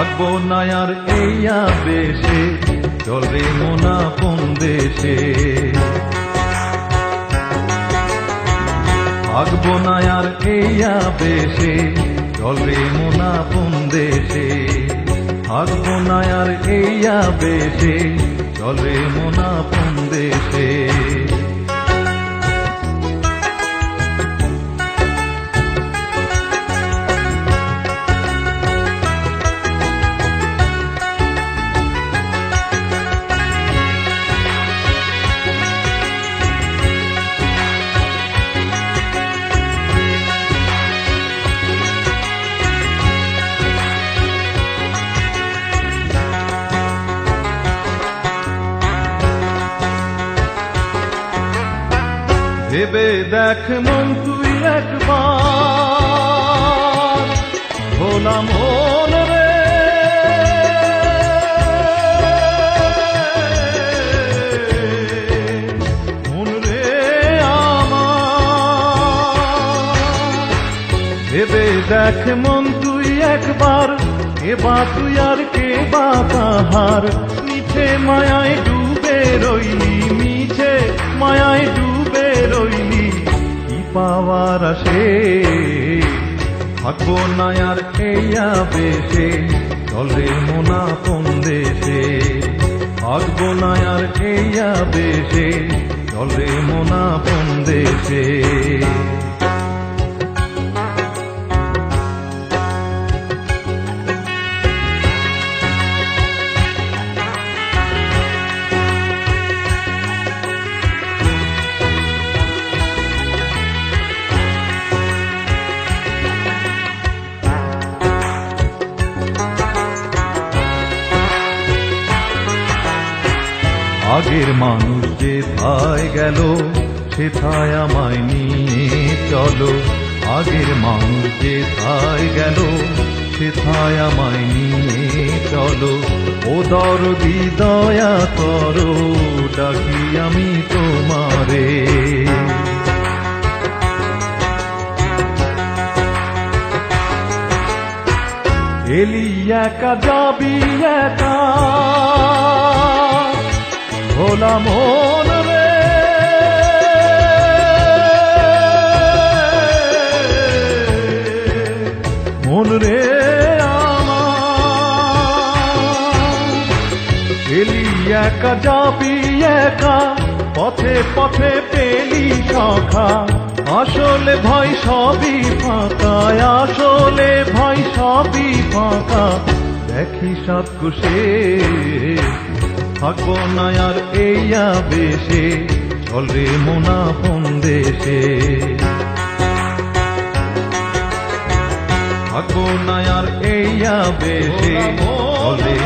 থাকবো না আর এই আবেশে, চল রে মন আপন দেশে। থাকবো না আর এই আবেশে, চল রে মন আপন দেশে। থাকবো না আর এই আবেশে, চল রে মন আপন দেশে। ভেবে দেখ মন তুই একবার, ভোলা মন রে। মন রে আমার, ভেবে দেখ মন তুই একবার, এবার তুই আর কে বা তাহার। মিছে মায়ায় ডুবে রইলি, মিছে মায়ায় ডুবে রইলি, কি পাওয়ার আসে। থাকবো না আর এই আবেশে, চল রে মন আপন দেশে। থাকবো না আর এই আবেশে, চল রে মন আপন দেশে। আগের মানুষ যে থায় গেল, সে থায় আমায় নিয়ে চলো। আগের মানুষ যে থায় গেল, সে থায় আমায় নিয়ে চলো। ও দরদি দয়া করো, ডাকি আমি তোমারে। এলি একা যাবি একা, ভোলা মন রে। মন রে আমার, এলি একা যাবি একা, পথে পথে পেলি সখা। আসলে ভয় সবই ফাঁকা, আসলে ভয় সবই ফাঁকা, দেখি সাত কুশে। থাকবো না আর এই আবেশে, চল রে মন আপন দেশে। থাকবো না আর এই আবেশে, চল রে